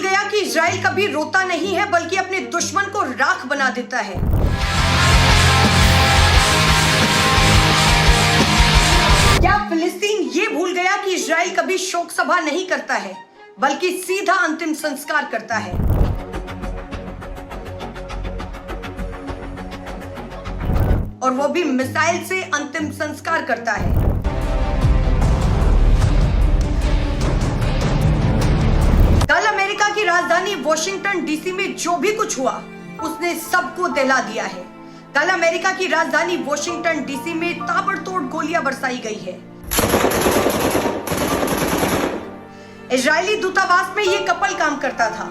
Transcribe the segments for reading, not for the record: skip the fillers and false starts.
भूल गया कि इजराइल कभी रोता नहीं है बल्कि अपने दुश्मन को राख बना देता है। क्या फिलिस्तीन ये भूल गया कि इजराइल कभी शोक सभा नहीं करता है बल्कि सीधा अंतिम संस्कार करता है? और वो भी मिसाइल से अंतिम संस्कार करता है। कल अमेरिका की राजधानी वॉशिंगटन डीसी में जो भी कुछ हुआ उसने सबको दहला दिया है। कल अमेरिका की राजधानी वॉशिंगटन डीसी में ताबड़तोड़ गोलियां बरसाई गई है। इजरायली दूतावास में यह कपल काम करता था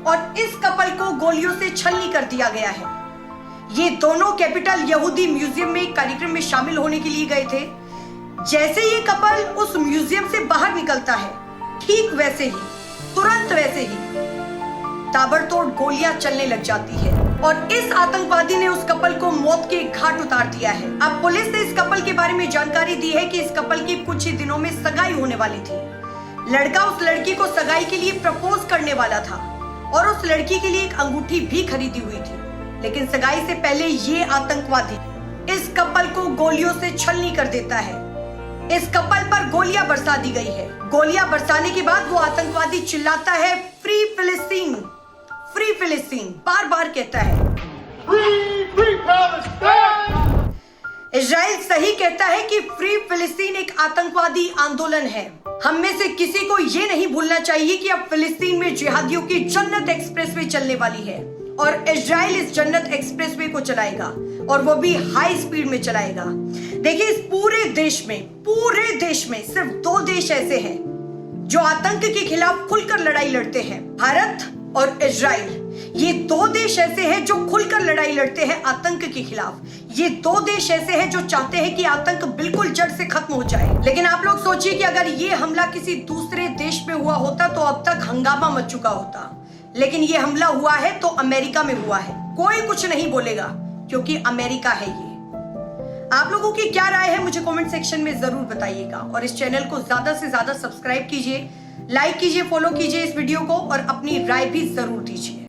और इस कपल को गोलियों से छलनी कर दिया गया है। ये दोनों कैपिटल यहूदी म्यूजियम में एक कार्यक्रम में शामिल होने के लिए गए थे। जैसे ये कपल उस म्यूजियम से बाहर निकलता है, ठीक वैसे ही, तुरंत वैसे ही ताबड़तोड़ गोलियां चलने लग जाती है और इस आतंकवादी ने उस कपल को मौत के घाट उतार दिया है। अब पुलिस ने इस कपल के बारे में जानकारी दी है कि इस कपल की कुछ ही दिनों में सगाई होने वाली थी। लड़का उस लड़की को सगाई के लिए प्रपोज करने वाला था और उस लड़की के लिए एक अंगूठी भी खरीदी हुई थी, लेकिन सगाई से पहले ये आतंकवादी इस कपल को गोलियों से छलनी कर देता है। इस कपल पर गोलियां बरसा दी गई है। गोलियां बरसाने के बाद वो आतंकवादी चिल्लाता है, फ्री फिलिस्तीन, फ्री फिलिस्तीन, बार बार कहता है। इजराइल सही कहता है कि फ्री फिलिस्तीन एक आतंकवादी आंदोलन है। हम में से किसी को ये नहीं भूलना चाहिए कि अब फिलिस्तीन में जिहादियों की जन्नत एक्सप्रेसवे चलने वाली है और इजराइल इस जन्नत एक्सप्रेसवे को चलाएगा और वो भी हाई स्पीड में चलाएगा। देखिए, इस पूरे देश में सिर्फ दो देश ऐसे हैं जो आतंक के खिलाफ खुलकर लड़ाई लड़ते हैं, भारत और इजराइल। ये दो देश ऐसे हैं जो खुलकर लड़ाई लड़ते हैं आतंक के खिलाफ। ये दो देश ऐसे हैं जो चाहते हैं कि आतंक बिल्कुल जड़ से खत्म हो जाए। लेकिन आप लोग सोचिए कि अगर ये हमला किसी दूसरे देश में हुआ होता तो अब तक हंगामा मच चुका होता, लेकिन ये हमला हुआ है तो अमेरिका में हुआ है। कोई कुछ नहीं बोलेगा क्योंकि अमेरिका है ये। आप लोगों की क्या राय है मुझे कमेंट सेक्शन में जरूर बताइएगा और इस चैनल को ज्यादा से ज्यादा सब्सक्राइब कीजिए, लाइक कीजिए, फॉलो कीजिए इस वीडियो को और अपनी राय भी जरूर दीजिए।